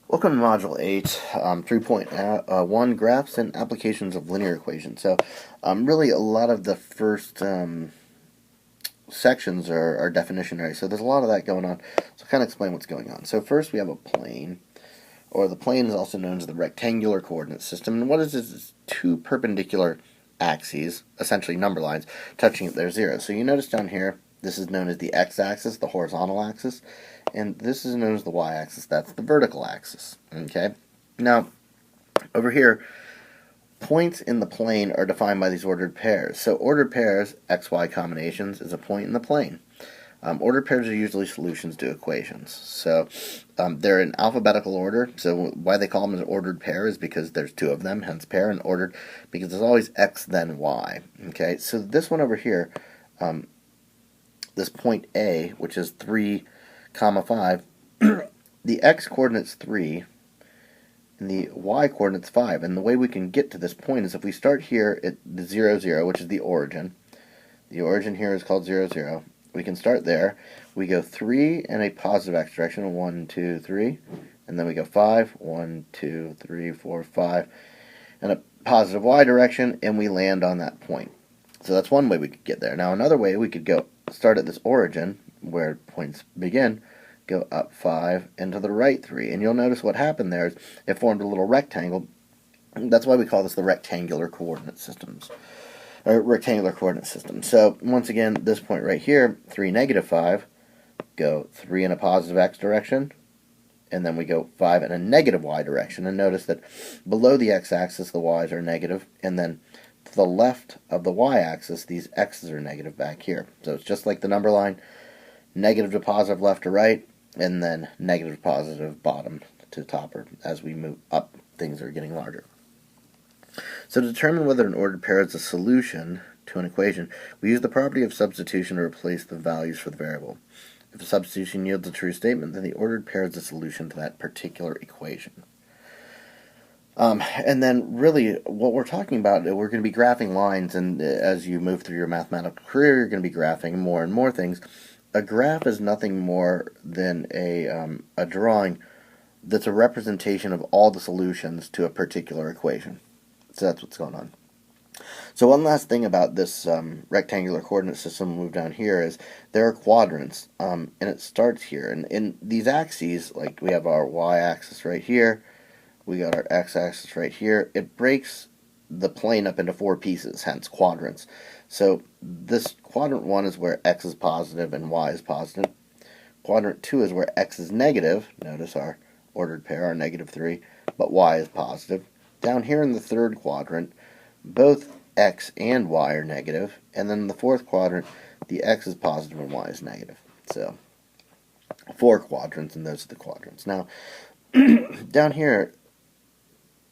Welcome to Module 8, 3.1 Graphs and Applications of Linear Equations. So, really, a lot of the first sections are definitionary, so there's a lot of that going on. So, I'll kind of explain what's going on. So, first we have a plane, or the plane is also known as the rectangular coordinate system. And what is this? It's two perpendicular axes, essentially number lines, touching at their zero. So, you notice down here, this is known as the x-axis, the horizontal axis, and this is known as the y-axis. That's the vertical axis. Okay. Now, over here, points in the plane are defined by these ordered pairs. So, ordered pairs, x-y combinations, is a point in the plane. Ordered pairs are usually solutions to equations. So, they're in alphabetical order. So, why they call them an ordered pair is because there's two of them, hence pair, and ordered because there's always x then y. Okay. So, this one over here, this point A, which is 3, 5, the x coordinate's 3 and the y coordinate's 5. And the way we can get to this point is if we start here at the 0, 0, which is the origin. The origin here is called 0, 0. We can start there. We go 3 in a positive x direction, 1, 2, 3. And then we go 5, 1, 2, 3, 4, 5. In a positive y direction, and we land on that point. So that's one way we could get there. Now another way we could go start at this origin, where points begin, go up 5 and to the right 3. And you'll notice what happened there is it formed a little rectangle. That's why we call this the rectangular coordinate systems. Or rectangular coordinate system. So once again, this point right here, 3, -5, go 3 in a positive x direction, and then we go 5 in a negative y direction. And notice that below the x-axis, the y's are negative, and then to the left of the y-axis, these x's are negative back here. So it's just like the number line, negative to positive left to right, and then negative to positive bottom to top, or as we move up, things are getting larger. So to determine whether an ordered pair is a solution to an equation, we use the property of substitution to replace the values for the variable. If a substitution yields a true statement, then the ordered pair is a solution to that particular equation. And then really what we're talking about, we're going to be graphing lines, and as you move through your mathematical career, you're going to be graphing more and more things. A graph is nothing more than a drawing that's a representation of all the solutions to a particular equation. So that's what's going on. So one last thing about this rectangular coordinate system, we'll move down here, is there are quadrants, and it starts here. And in these axes, like we have our y-axis right here, we got our x-axis right here. It breaks the plane up into 4 pieces, hence quadrants. So this quadrant 1 is where x is positive and y is positive. Quadrant 2 is where x is negative. Notice our ordered pair, our -3, but y is positive. Down here in the third quadrant, both x and y are negative. And then in the fourth quadrant, the x is positive and y is negative. So 4 quadrants, and those are the quadrants. Now, down here,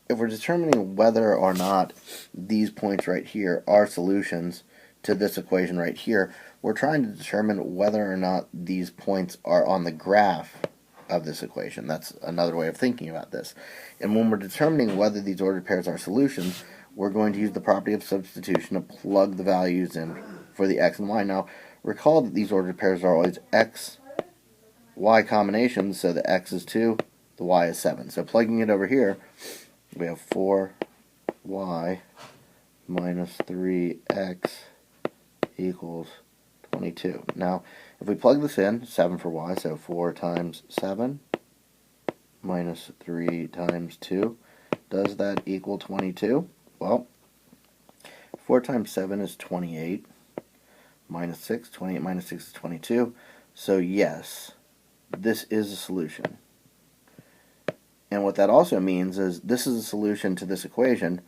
if we're determining whether or not these points right here are solutions to this equation right here, we're trying to determine whether or not these points are on the graph of this equation. That's another way of thinking about this. And when we're determining whether these ordered pairs are solutions, we're going to use the property of substitution to plug the values in for the x and y. Now, recall that these ordered pairs are always x, y combinations, so the x is 2, the y is 7. So plugging it over here, we have 4y minus 3x equals 22. Now, if we plug this in, 7 for y, so 4 times 7 minus 3 times 2, does that equal 22? Well, 4 times 7 is 28, minus 6, 28 minus 6 is 22, so yes, this is a solution. And what that also means is this is a solution to this equation.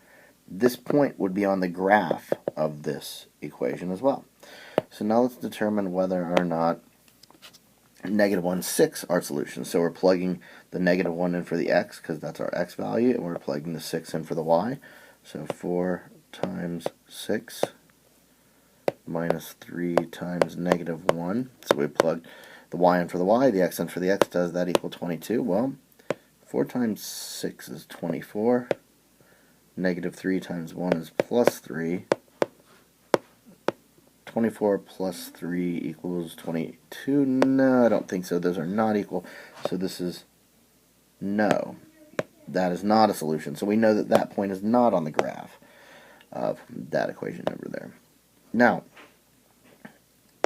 This point would be on the graph of this equation as well. So now let's determine whether or not -1, 6 are solutions. So we're plugging the -1 in for the x, because that's our x value, and we're plugging the 6 in for the y. So 4 times 6 minus 3 times -1. So we plugged the y in for the y, the x in for the x. Does that equal 22? Well, 4 times 6 is 24. -3 times 1 is plus 3. 24 plus 3 equals 22. No, I don't think so. Those are not equal. So this is No, that is not a solution. So we know that that point is not on the graph of that equation over there. Now,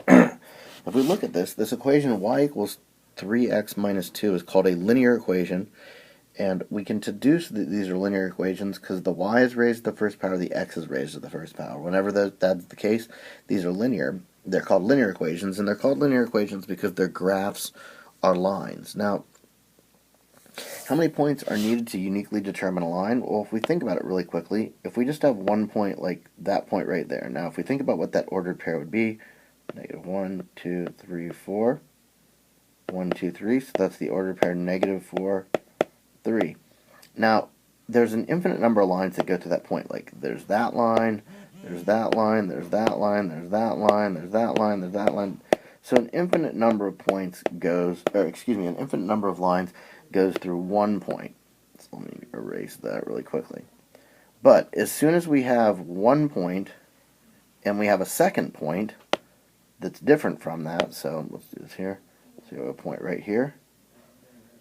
if we look at this equation y equals 3x minus 2 is called a linear equation, and we can deduce that these are linear equations because the y is raised to the first power, the x is raised to the first power. Whenever that's the case, these are linear. They're called linear equations, and they're called linear equations because their graphs are lines. Now, how many points are needed to uniquely determine a line? Well, if we think about it really quickly, if we just have one point like that point right there. Now, if we think about what that ordered pair would be, negative 1, 2, 3, 4. 1, 2, 3, so that's the ordered pair negative 4, 3. Now, there's an infinite number of lines that go to that point. Like, there's that line, there's that line, there's that line, there's that line, there's that line, there's that line. So an infinite number of points goes, or excuse me, an infinite number of lines goes through one point. So let me erase that really quickly. But as soon as we have one point and we have a second point that's different from that, so let's do this here. So we have a point right here,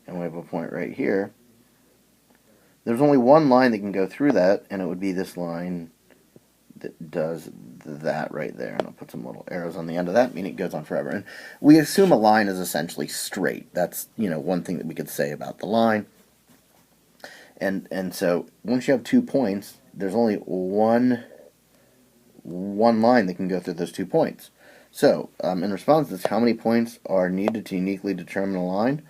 and we have a point right here. There's only one line that can go through that, and it would be this line that does that right there. And I'll put some little arrows on the end of that, meaning it goes on forever. And we assume a line is essentially straight. That's, one thing that we could say about the line. And so once you have 2 points, there's only one line that can go through those 2 points. So, in response to this, how many points are needed to uniquely determine a line?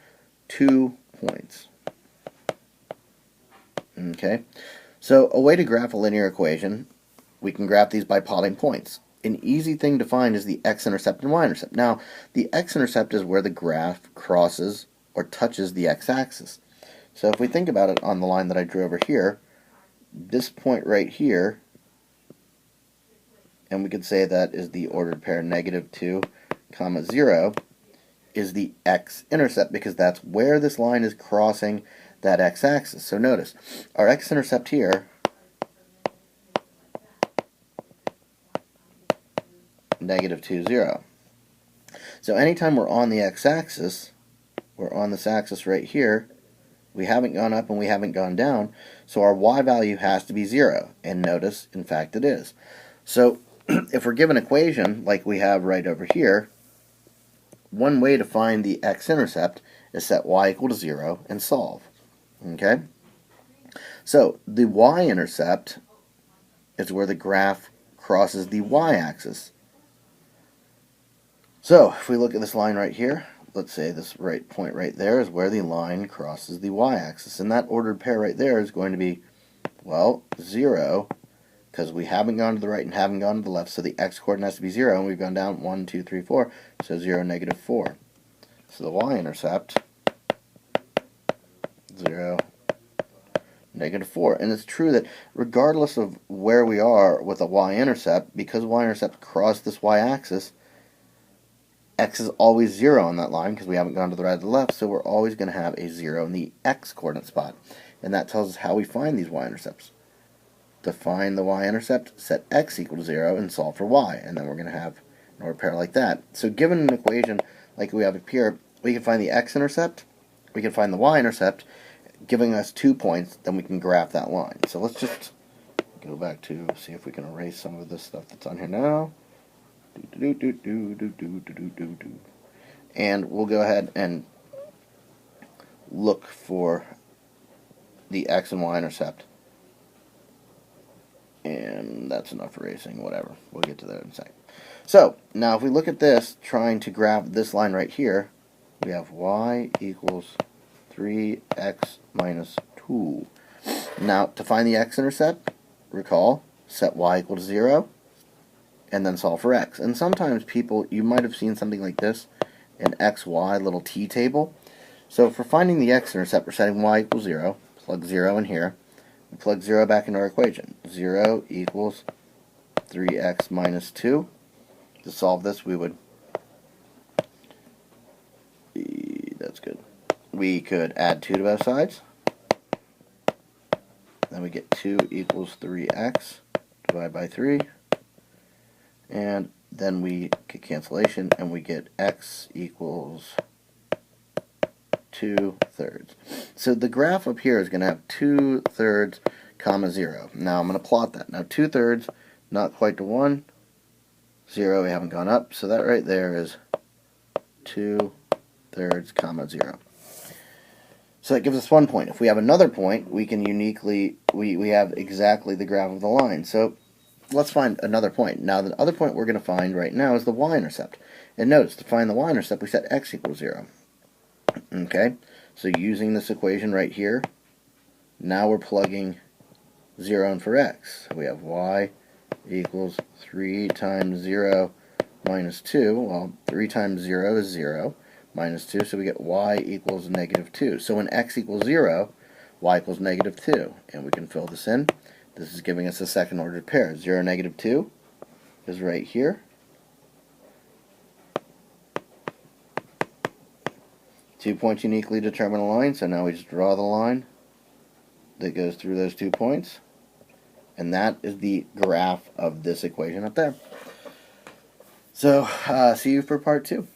2 points. Okay? So, a way to graph a linear equation, we can graph these by plotting points. An easy thing to find is the x-intercept and y-intercept. Now, the x-intercept is where the graph crosses or touches the x-axis. So, if we think about it on the line that I drew over here, this point right here, and we could say that is the ordered pair negative 2, 0, is the x-intercept because that's where this line is crossing that x-axis. So notice, our x-intercept here, negative 2, 0. So anytime we're on the x-axis, we're on this axis right here, we haven't gone up and we haven't gone down, so our y value has to be 0. And notice, in fact, it is. So if we're given an equation like we have right over here, one way to find the x-intercept is set y equal to 0 and solve. Okay? So the y-intercept is where the graph crosses the y-axis. So if we look at this line right here, let's say this right point right there is where the line crosses the y-axis. And that ordered pair right there is going to be, well, 0, because we haven't gone to the right and haven't gone to the left, so the x-coordinate has to be 0, and we've gone down 1, 2, 3, 4, so 0, negative 4. So the y-intercept, 0, negative 4. And it's true that regardless of where we are with a y-intercept, because y-intercept crossed this y-axis, x is always 0 on that line because we haven't gone to the right or the left, so we're always going to have a 0 in the x-coordinate spot. And that tells us how we find these y-intercepts. To find the y-intercept, set x equal to 0 and solve for y, and then we're going to have an ordered pair like that. So given an equation like we have up here, we can find the x-intercept, we can find the y-intercept, giving us 2 points, then we can graph that line. So let's just go back to see if we can erase some of this stuff that's on here now. And we'll go ahead and look for the x and y-intercept. And that's enough erasing, whatever. We'll get to that in a second. So, now if we look at this, trying to graph this line right here, we have y equals 3x minus 2. Now, to find the x-intercept, recall, set y equal to 0, and then solve for x. And sometimes people, you might have seen something like this, an xy little t table. So for finding the x-intercept, we're setting y equals 0, plug 0 in here, we plug 0 back into our equation. 0 equals 3x minus 2. To solve this, we would, that's good, we could add 2 to both sides. Then we get 2 equals 3x, divide by 3. And then we get cancellation, and we get x equals 2/3. So the graph up here is going to have 2/3, comma 0. Now I'm going to plot that. Now 2/3, not quite to 1, 0, we haven't gone up, so that right there is 2/3, comma 0. So that gives us 1 point. If we have another point, we can uniquely, we have exactly the graph of the line. So let's find another point. Now the other point we're going to find right now is the y-intercept. And notice, to find the y-intercept, we set x equals 0. Okay, so using this equation right here, now we're plugging 0 in for x. We have y equals 3 times 0 minus 2. Well, 3 times 0 is 0, minus 2, so we get y equals negative 2. So when x equals 0, y equals negative 2. And we can fill this in. This is giving us a second ordered pair. 0, negative 2 is right here. 2 points uniquely determine a line, so now we just draw the line that goes through those 2 points. And that is the graph of this equation up there. So, see you for part 2.